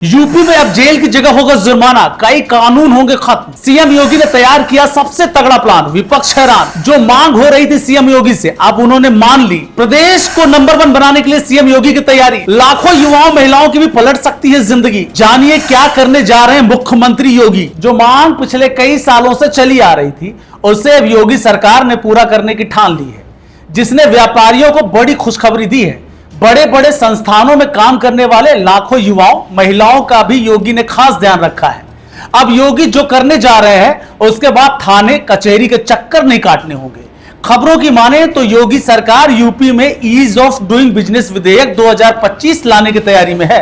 UP में अब jail की जगह होगा जुर्माना, कई कानून होंगे खत्म। सीएम योगी ने तैयार किया सबसे तगड़ा प्लान, विपक्ष हैरान। जो मांग हो रही थी सीएम योगी से अब उन्होंने मान ली। प्रदेश को नंबर 1 बनाने के लिए सीएम योगी की तैयारी। लाखों युवाओं महिलाओं की भी पलट सकती है जिंदगी। जानिए क्या करने जा रहे हैं मुख्यमंत्री योगी। जो मांग पिछले कई सालों से चली आ रही थी उसे अब योगी सरकार ने पूरा करने की ठान ली है, जिसने व्यापारियों को बड़ी खुशखबरी दी है। बड़े बड़े संस्थानों में काम करने वाले लाखों युवाओं महिलाओं का भी योगी ने खास ध्यान रखा है। अब योगी जो करने जा रहे हैं उसके बाद थाने कचहरी के चक्कर नहीं काटने होंगे। खबरों की माने तो योगी सरकार यूपी में ईज ऑफ डूइंग बिजनेस विधेयक 2025 लाने की तैयारी में है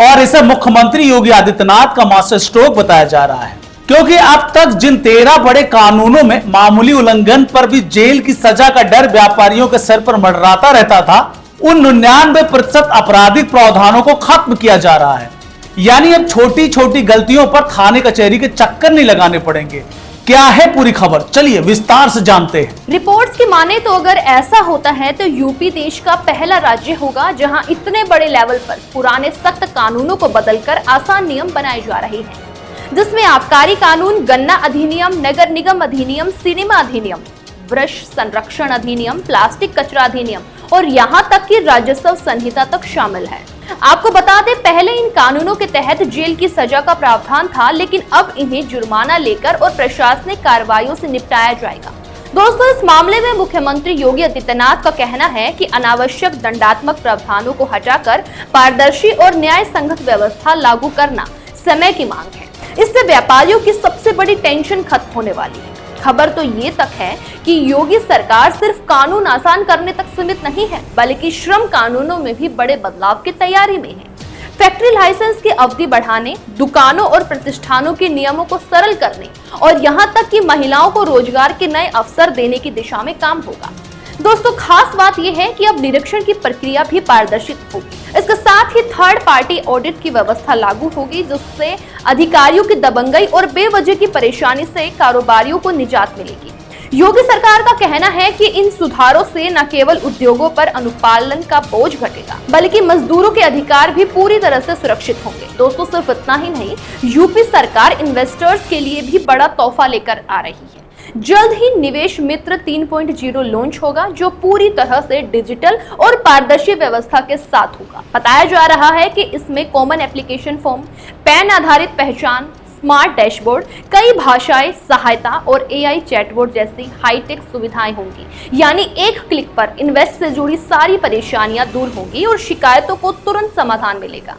और इसे मुख्यमंत्री योगी आदित्यनाथ का मास्टर स्ट्रोक बताया जा रहा है, क्योंकि अब तक जिन 13 बड़े कानूनों में मामूली उल्लंघन पर भी जेल की सजा का डर व्यापारियों के सर पर मंडराता रहता था, उन 99% आपराधिक प्रावधानों को खत्म किया जा रहा है। यानी अब छोटी छोटी गलतियों पर थाने कचहरी के चक्कर नहीं लगाने पड़ेंगे। क्या है पूरी खबर, चलिए विस्तार से जानते हैं। रिपोर्ट्स की माने तो अगर ऐसा होता है तो यूपी देश का पहला राज्य होगा जहां इतने बड़े लेवल पर पुराने सख्त कानूनों को बदलकर आसान नियम बनाए जा रहे हैं, जिसमें आबकारी कानून, गन्ना अधिनियम, नगर निगम अधिनियम, सिनेमा अधिनियम, वृक्ष संरक्षण अधिनियम, प्लास्टिक कचरा अधिनियम और यहाँ तक कि राजस्व संहिता तक शामिल है। आपको बता दें, पहले इन कानूनों के तहत जेल की सजा का प्रावधान था, लेकिन अब इन्हें जुर्माना लेकर और प्रशासनिक कार्रवाइयों से निपटाया जाएगा। दोस्तों, इस मामले में मुख्यमंत्री योगी आदित्यनाथ का कहना है कि अनावश्यक दंडात्मक प्रावधानों को हटाकर पारदर्शी और न्याय संगत व्यवस्था लागू करना समय की मांग है। इससे व्यापारियों की सबसे बड़ी टेंशन खत्म होने वाली है। खबर तो ये तक है कि योगी सरकार सिर्फ कानून आसान करने तक सीमित नहीं है, बल्कि श्रम कानूनों में भी बड़े बदलाव की तैयारी में है। फैक्ट्री लाइसेंस की अवधि बढ़ाने, दुकानों और प्रतिष्ठानों के नियमों को सरल करने और यहां तक कि महिलाओं को रोजगार के नए अवसर देने की दिशा में काम होगा। दोस्तों, खास बात यह है कि अब निरीक्षण की प्रक्रिया भी पारदर्शी होगी। इसके साथ ही थर्ड पार्टी ऑडिट की व्यवस्था लागू होगी, जिससे अधिकारियों की दबंगई और बेवजह की परेशानी से कारोबारियों को निजात मिलेगी। योगी सरकार का कहना है कि इन सुधारों से न केवल उद्योगों पर अनुपालन का बोझ घटेगा, बल्कि मजदूरों के अधिकार भी पूरी तरह से सुरक्षित होंगे। दोस्तों, सिर्फ इतना ही नहीं, यूपी सरकार इन्वेस्टर्स के लिए भी बड़ा तोहफा लेकर आ रही है। जल्द ही निवेश मित्र 3.0 लॉन्च होगा, जो पूरी तरह से डिजिटल और पारदर्शी व्यवस्था के साथ होगा। बताया जा रहा है कि इसमें कॉमन एप्लीकेशन फॉर्म, पैन आधारित पहचान, स्मार्ट डैशबोर्ड, कई भाषाएं सहायता और AI चैटबोर्ड जैसी हाईटेक सुविधाएं होंगी। यानी एक क्लिक पर इन्वेस्ट से जुड़ी सारी परेशानियां दूर होंगी और शिकायतों को तुरंत समाधान मिलेगा।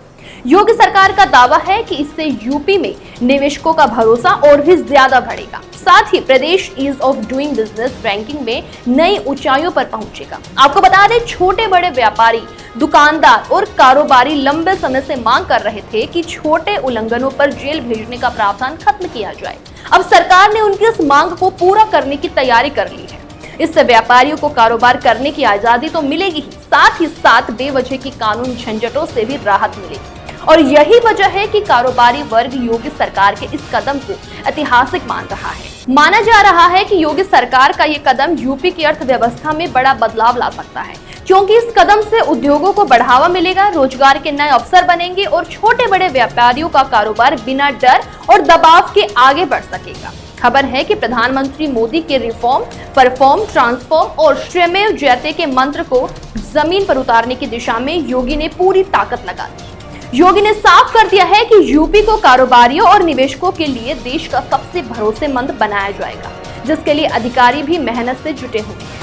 योगी सरकार का दावा है कि इससे यूपी में निवेशकों का भरोसा और भी ज्यादा बढ़ेगा। साथ ही प्रदेश ease of doing business ranking में नई ऊंचाइयों पर पहुंचेगा। आपको बता दें, छोटे बड़े व्यापारी, दुकानदार और कारोबारी लंबे समय से मांग कर रहे थे कि छोटे उल्लंघनों पर जेल भेजने का प्रावधान खत्म किया जाए। अब सरकार ने उनकी इस मांग को पूरा करने की तैयारी कर ली है। इससे व्यापारियों को कारोबार करने की आजादी तो मिलेगी ही, साथ ही साथ बेवजह की कानून झंझटों से भी राहत मिलेगी। और यही वजह है कि कारोबारी वर्ग योगी सरकार के इस कदम को ऐतिहासिक मान रहा है। माना जा रहा है कि योगी सरकार का ये कदम यूपी की अर्थव्यवस्था में बड़ा बदलाव ला सकता है, क्योंकि इस कदम से उद्योगों को बढ़ावा मिलेगा, रोजगार के नए अवसर बनेंगे और छोटे बड़े व्यापारियों का कारोबार बिना डर और दबाव के आगे बढ़ सकेगा। खबर है कि प्रधानमंत्री मोदी के रिफॉर्म, परफॉर्म, ट्रांसफॉर्म और श्रमेव जयते के मंत्र को जमीन पर उतारने की दिशा में योगी ने पूरी ताकत लगा दी। योगी ने साफ कर दिया है कि यूपी को कारोबारियों और निवेशकों के लिए देश का सबसे भरोसेमंद बनाया जाएगा, जिसके लिए अधिकारी भी मेहनत से जुटे हुए हैं।